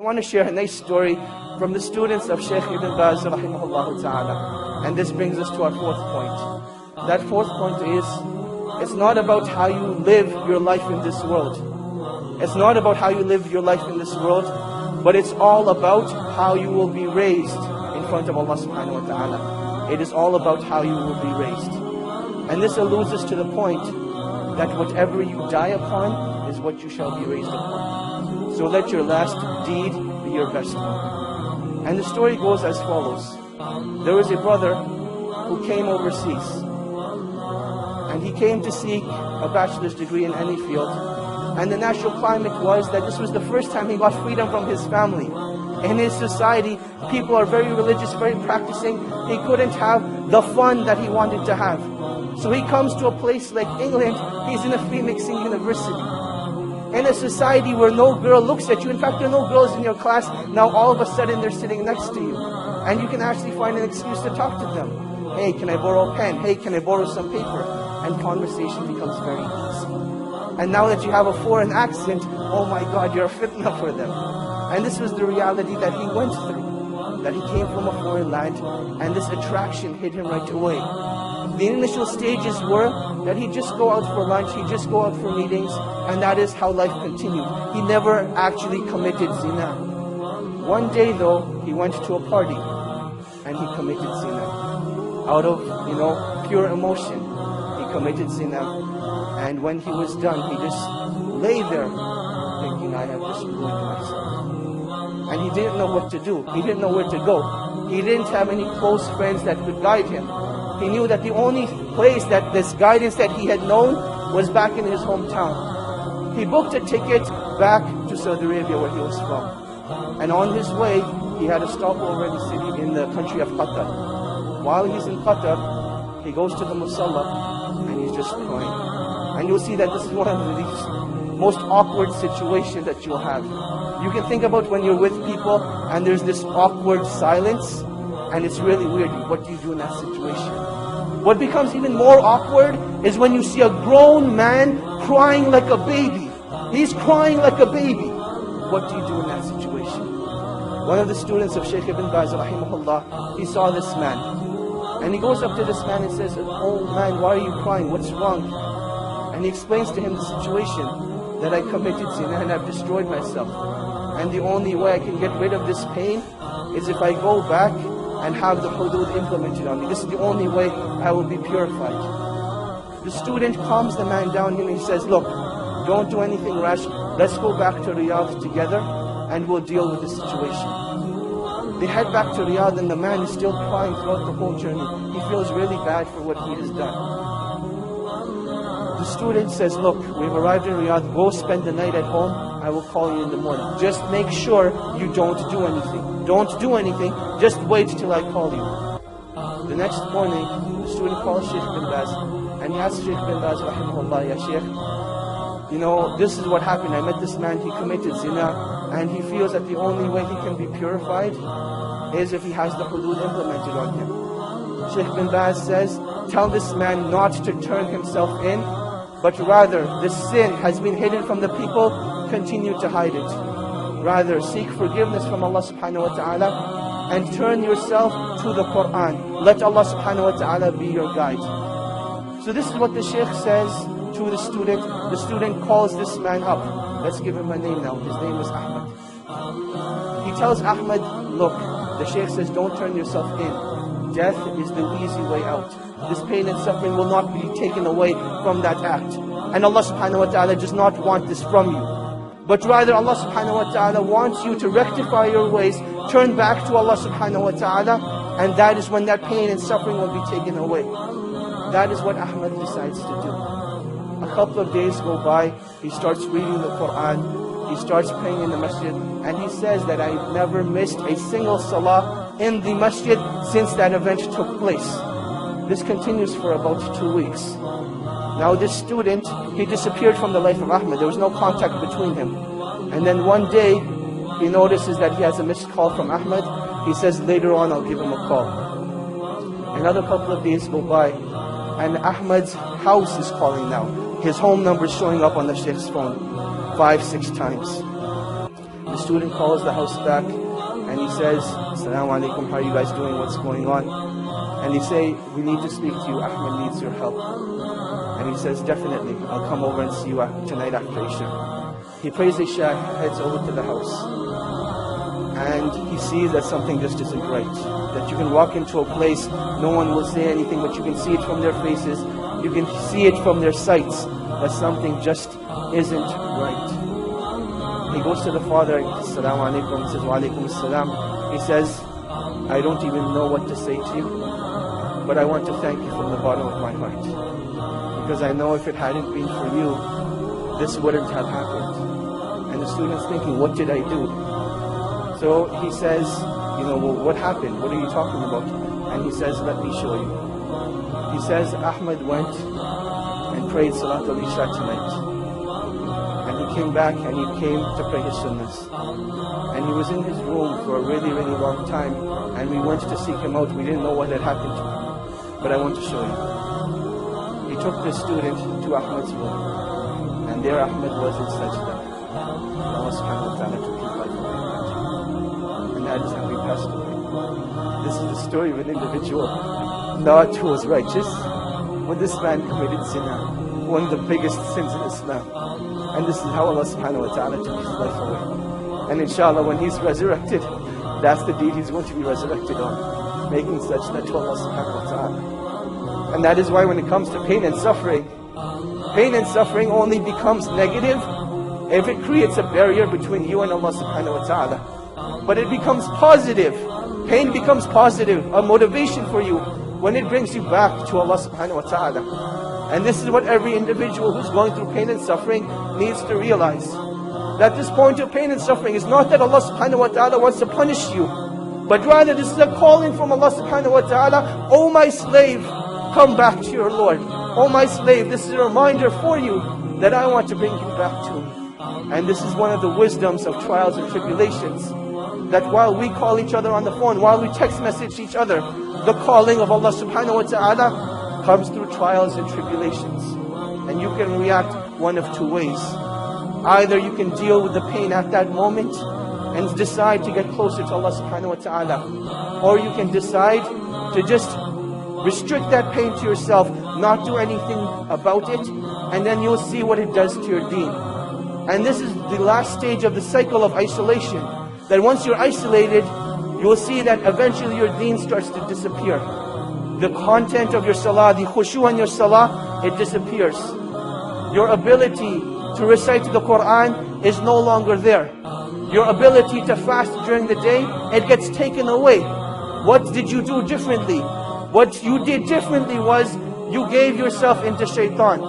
I want to share a nice story from the students of Shaykh Ibn Baz rahimahullah ta'ala. And this brings us to our fourth point. That fourth point is, it's not about how you live your life in this world. It's not about how you live your life in this world, but it's all about how you will be raised in front of Allah subhanahu wa ta'ala. It is all about how you will be raised. And this alludes us to the point that whatever you die upon is what you shall be raised upon. So let your last deed be your best one. And the story goes as follows. There was a brother who came overseas. And he came to seek a bachelor's degree in any field. And the natural climate was that this was the first time he got freedom from his family. In his society, people are very religious, very practicing. He couldn't have the fun that he wanted to have. So he comes to a place like England. He's in a free mixing university. In a society where no girl looks at you. In fact, there are no girls in your class. Now all of a sudden they're sitting next to you. And you can actually find an excuse to talk to them. Hey, can I borrow a pen? Hey, can I borrow some paper? And conversation becomes very easy. And now that you have a foreign accent, oh my God, you're a fitna for them. And this was the reality that he went through. That he came from a foreign land, and this attraction hit him right away. The initial stages were that he'd just go out for lunch, he'd just go out for meetings, and that is how life continued. He never actually committed zina. One day though, he went to a party, and he committed zina. Out of, pure emotion, he committed zina. And when he was done, he just lay there, thinking, I have just ruined myself. And he didn't know what to do. He didn't know where to go. He didn't have any close friends that could guide him. He knew that the only place that this guidance that he had known was back in his hometown. He booked a ticket back to Saudi Arabia where he was from. And on his way, he had a stopover in the city in the country of Qatar. While he's in Qatar, he goes to the Musalla and he's just crying. And you'll see that this is one of the most awkward situations that you'll have. You can think about when you're with people and there's this awkward silence, and it's really weird. What do you do in that situation? What becomes even more awkward is when you see a grown man crying like a baby. He's crying like a baby. What do you do in that situation? One of the students of Shaykh Ibn Baz rahimahullah, he saw this man. And he goes up to this man and says, oh man, why are you crying? What's wrong? And he explains to him the situation, that I committed zina and I've destroyed myself. And the only way I can get rid of this pain is if I go back and have the hudud implemented on me. This is the only way I will be purified. The student calms the man down and he says, look, don't do anything rash. Let's go back to Riyadh together and we'll deal with the situation. They head back to Riyadh and the man is still crying throughout the whole journey. He feels really bad for what he has done. The student says, look, we've arrived in Riyadh. Go spend the night at home. I will call you in the morning. Just make sure you don't do anything. Don't do anything. Just wait till I call you. The next morning, the student calls Shaykh bin Baz and he asks Shaykh bin Baz, rahimahullah, ya Shaykh, this is what happened. I met this man, he committed zina, and he feels that the only way he can be purified is if he has the hudud implemented on him. Shaykh bin Baz says, tell this man not to turn himself in, but rather the sin has been hidden from the people, continue to hide it. Rather seek forgiveness from Allah subhanahu wa ta'ala and turn yourself to the Quran. Let Allah subhanahu wa ta'ala be your guide. So this is what the Shaykh says to the student. The student calls this man up. Let's give him a name now. His name is Ahmad. He tells Ahmad, look, the Shaykh says don't turn yourself in. Death is the easy way out. This pain and suffering will not be taken away from that act. And Allah subhanahu wa ta'ala does not want this from you. But rather Allah subhanahu wa ta'ala wants you to rectify your ways, turn back to Allah subhanahu wa ta'ala, and that is when that pain and suffering will be taken away. That is what Ahmad decides to do. A couple of days go by, he starts reading the Quran, he starts praying in the masjid, and he says that I've never missed a single salah in the masjid since that event took place. This continues for about 2 weeks. Now this student, he disappeared from the life of Ahmad. There was no contact between him. And then one day, he notices that he has a missed call from Ahmad. He says, later on I'll give him a call. Another couple of days go by, and Ahmad's house is calling now. His home number is showing up on the Shaykh's phone 5-6 times. The student calls the house back and he says, Assalamu alaikum, how are you guys doing? What's going on? And they say, we need to speak to you. Ahmed needs your help. And he says, definitely, I'll come over and see you tonight after Isha. He prays Isha, heads over to the house. And he sees that something just isn't right. That you can walk into a place, no one will say anything, but you can see it from their faces. You can see it from their sights, that something just isn't right. He goes to the father, Assalamu alaikum, he says, Wa alaikum assalam. He says, I don't even know what to say to you, but I want to thank you from the bottom of my heart. Because I know if it hadn't been for you, this wouldn't have happened. And the student's thinking, what did I do? So he says, well, what happened? What are you talking about? And he says, let me show you. He says, Ahmed went and prayed Salat al-Isha tonight. And he came back and he came to pray his sunnahs. And he was in his room for a really, really long time. And we went to seek him out. We didn't know what had happened to him. But I want to show you. He took the student to Ahmed's room. And there Ahmed was in sajda. Allah subhanahu wa ta'ala took his life away. And that is how he passed away. This is the story of an individual. Naats who was righteous when this man committed Zina. One of the biggest sins in Islam. And this is how Allah subhanahu wa ta'ala took his life away. And inshallah when he's resurrected, that's the deed he's going to be resurrected on. Making sajda to Allah subhanahu wa ta'ala. And that is why when it comes to pain and suffering only becomes negative if it creates a barrier between you and Allah subhanahu wa ta'ala. But it becomes positive. Pain becomes positive, a motivation for you when it brings you back to Allah subhanahu wa ta'ala. And this is what every individual who's going through pain and suffering needs to realize. That this point of pain and suffering is not that Allah subhanahu wa ta'ala wants to punish you, but rather this is a calling from Allah subhanahu wa ta'ala, O my slave, come back to your Lord. O my slave, this is a reminder for you that I want to bring you back to me. And this is one of the wisdoms of trials and tribulations. That while we call each other on the phone, while we text message each other, the calling of Allah subhanahu wa ta'ala comes through trials and tribulations. And you can react one of two ways. Either you can deal with the pain at that moment and decide to get closer to Allah subhanahu wa ta'ala. Or you can decide to just restrict that pain to yourself, not do anything about it, and then you'll see what it does to your deen. And this is the last stage of the cycle of isolation. That once you're isolated, you will see that eventually your deen starts to disappear. The content of your salah, the khushu in your salah, it disappears. Your ability to recite the Quran is no longer there. Your ability to fast during the day, it gets taken away. What did you do differently? What you did differently was you gave yourself into shaitan.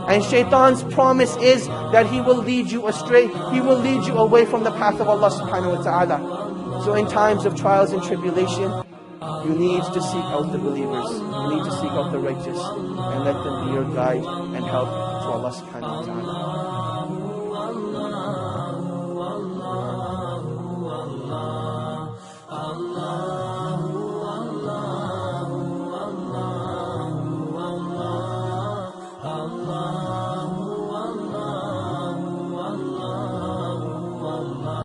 And shaitan's promise is that he will lead you astray. He will lead you away from the path of Allah subhanahu wa ta'ala. So in times of trials and tribulation, you need to seek out the believers. You need to seek out the righteous. And let them be your guide and help to Allah subhanahu wa ta'ala.